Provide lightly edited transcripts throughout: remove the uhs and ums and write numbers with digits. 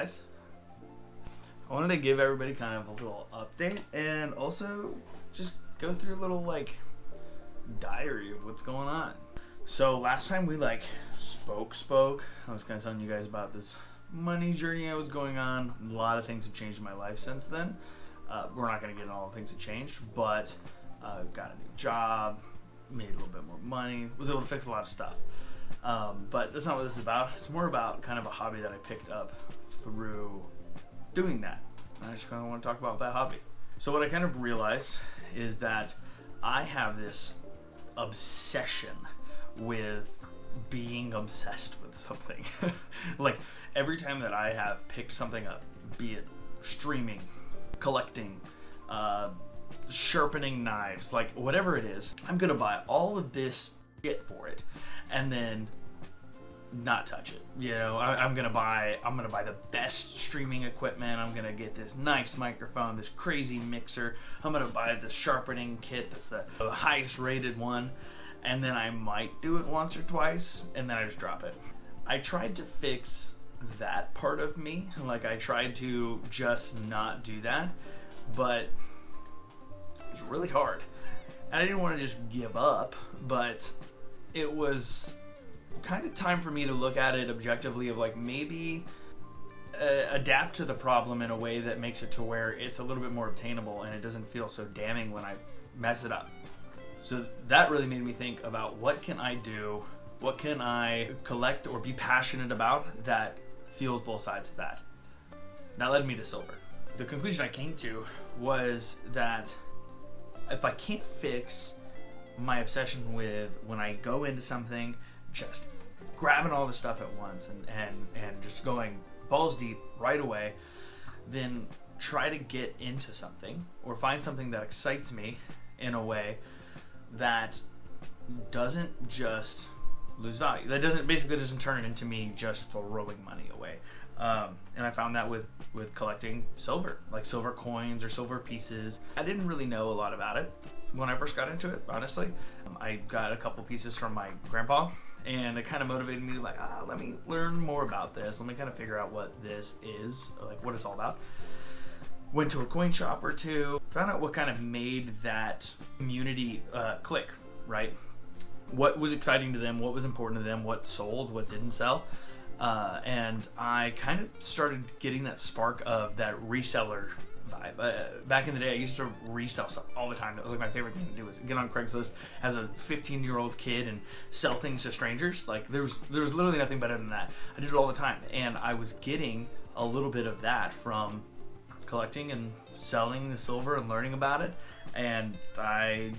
guys. I wanted to give everybody kind of a little update and also just go through a little like diary of what's going on. So last time we like spoke, I was kind of telling you guys about this money journey I was going on. A lot of things have changed in my life since then. We're not going to get into all the things that changed, but got a new job, made a little bit more money, was able to fix a lot of stuff. But that's not what this is about. It's more about kind of a hobby that I picked up through doing that. And I just kind of want to talk about that hobby. So what I kind of realized is that I have this obsession with being obsessed with something. Like every time that I have picked something up, be it streaming, collecting, sharpening knives, like whatever it is, I'm gonna buy all of this shit for it and then not touch it. You know, I'm gonna buy the best streaming equipment. I'm gonna get this nice microphone, this crazy mixer. I'm gonna buy the sharpening kit that's the highest rated one, and then I might do it once or twice and then I just drop it. I tried to fix that part of me. Like I tried to just not do that, but it was really hard. And I didn't want to just give up, but it was kind of time for me to look at it objectively of like maybe adapt to the problem in a way that makes it to where it's a little bit more obtainable and it doesn't feel so damning when I mess it up. So that really made me think about what can I do, what can I collect or be passionate about that feels both sides of that. That led me to silver. The conclusion I came to was that if I can't fix my obsession with when I go into something, just grabbing all the stuff at once and just going balls deep right away, then try to get into something or find something that excites me in a way that doesn't just lose value. That doesn't turn it into me just throwing money away. And I found that with collecting silver, like silver coins or silver pieces. I didn't really know a lot about it when I first got into it, honestly. I got a couple pieces from my grandpa, and it kind of motivated me to like, let me learn more about this. Let me kind of figure out what this is, like what it's all about. Went to a coin shop or two, found out what kind of made that community click, right? What was exciting to them, what was important to them, what sold, what didn't sell. And I kind of started getting that spark of that reseller vibe. Back in the day, I used to resell stuff all the time. That was like my favorite thing to do was get on Craigslist as a 15-year-old kid and sell things to strangers. Like there was literally nothing better than that. I did it all the time. And I was getting a little bit of that from collecting and selling the silver and learning about it. And I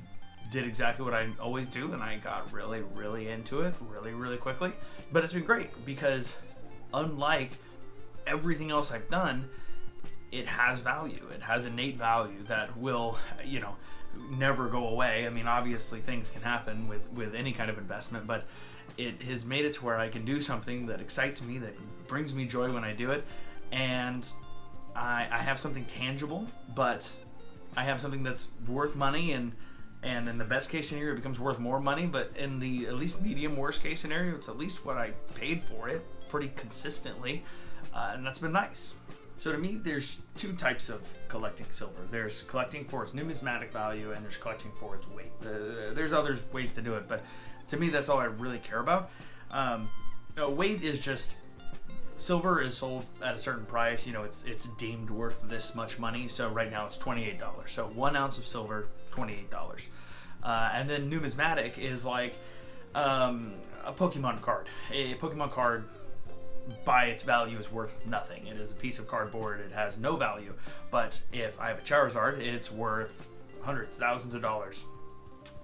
did exactly what I always do, and I got really, really into it really, really quickly. But it's been great because unlike everything else I've done, it has value. It has innate value that will, never go away. I mean, obviously things can happen with any kind of investment, but it has made it to where I can do something that excites me, that brings me joy when I do it, and I have something tangible, but I have something that's worth money, and in the best case scenario, it becomes worth more money, but in the at least medium worst case scenario, it's at least what I paid for it pretty consistently, and that's been nice. So to me, there's two types of collecting silver. There's collecting for its numismatic value, and there's collecting for its weight. There's other ways to do it, but to me, that's all I really care about. Weight is just silver is sold at a certain price. It's deemed worth this much money. So right now it's $28. So 1 ounce of silver, $28. And then numismatic is like a Pokemon card. A Pokemon card, by its value, is worth nothing. It is a piece of cardboard. It has no value. But if I have a Charizard, it's worth hundreds, thousands of dollars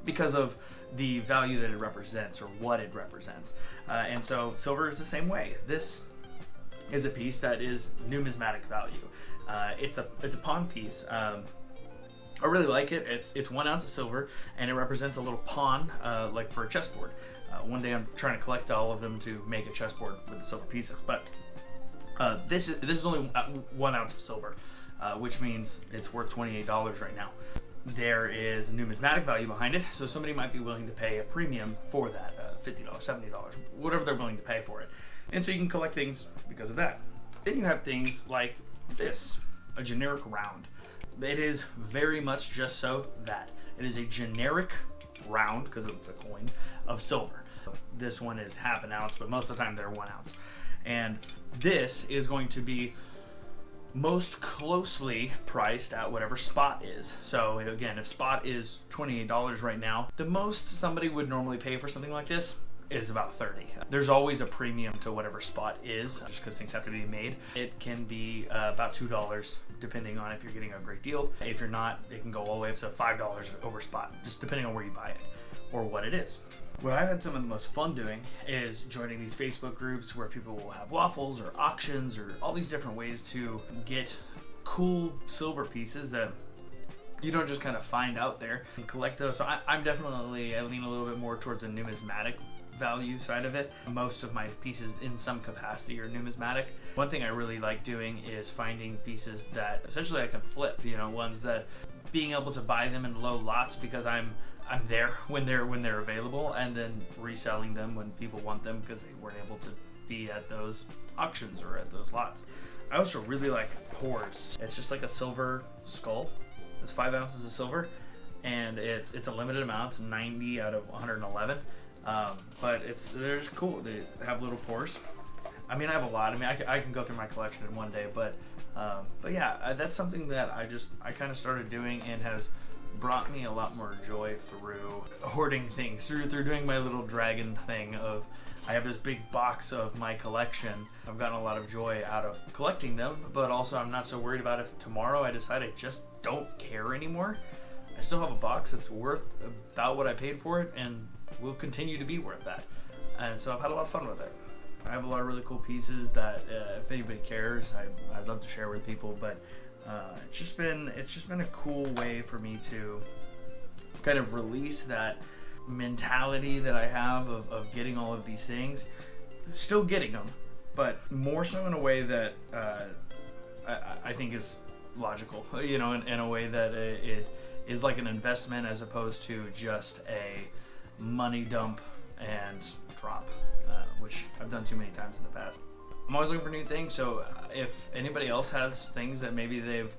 because of the value that it represents or what it represents. And so silver is the same way. This is a piece that is numismatic value. It's a pawn piece. I really like it. It's 1 ounce of silver, and it represents a little pawn, like for a chessboard. One day I'm trying to collect all of them to make a chessboard with the silver pieces. But this is only 1 ounce of silver, which means it's worth $28 right now. There is numismatic value behind it, so somebody might be willing to pay a premium for that, $50, $70, whatever they're willing to pay for it. And so you can collect things because of that. Then you have things like this, a generic round. It is very much just so that. It is a generic round, because it's a coin, of silver. This one is half an ounce, but most of the time they're 1 ounce. And this is going to be most closely priced at whatever spot is. So again, if spot is $28 right now, the most somebody would normally pay for something like this is about $30. There's always a premium to whatever spot is, just because things have to be made. It can be about $2 depending on if you're getting a great deal. If you're not, it can go all the way up to $5 over spot, just depending on where you buy it or what it is. What I had some of the most fun doing is joining these Facebook groups where people will have waffles or auctions or all these different ways to get cool silver pieces that you don't just kind of find out there and collect those. So I lean a little bit more towards the numismatic value side of it. Most of my pieces in some capacity are numismatic. One thing I really like doing is finding pieces that essentially I can flip, ones that being able to buy them in low lots because I'm there when they're available, and then reselling them when people want them because they weren't able to be at those auctions or at those lots. I also really like pours. It's just like a silver skull. It's 5 ounces of silver, and it's a limited amount, 90 out of 111. But they're just cool. They have little pours. I mean, I have a lot. I mean, I can go through my collection in one day, but yeah, that's something that I kind of started doing and has brought me a lot more joy through hoarding things, through doing my little dragon thing of, I have this big box of my collection. I've gotten a lot of joy out of collecting them, but also I'm not so worried about if tomorrow I decide I just don't care anymore. I still have a box that's worth about what I paid for it and will continue to be worth that. And so I've had a lot of fun with it. I have a lot of really cool pieces that if anybody cares, I'd love to share with people, but it's just been a cool way for me to kind of release that mentality that I have of getting all of these things, still getting them, but more so in a way that I think is logical, in a way that it is like an investment as opposed to just a money dump and drop, which I've done too many times in the past. I'm always looking for new things, so if anybody else has things that maybe they've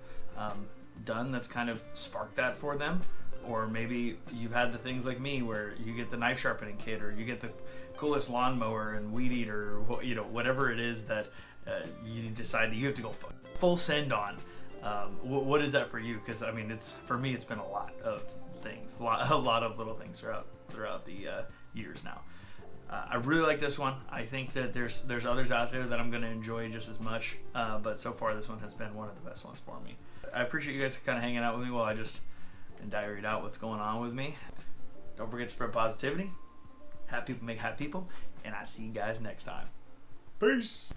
done that's kind of sparked that for them, or maybe you've had the things like me where you get the knife sharpening kit, or you get the coolest lawnmower and weed eater, or whatever it is that you decide that you have to go full send on. What is that for you? Because I mean, for me, it's been a lot of things, a lot of little things throughout the years now. I really like this one. I think that there's others out there that I'm going to enjoy just as much, but so far this one has been one of the best ones for me. I appreciate you guys kind of hanging out with me while I just diaried out what's going on with me. Don't forget to spread positivity. Happy people make happy people, and I see you guys next time. Peace.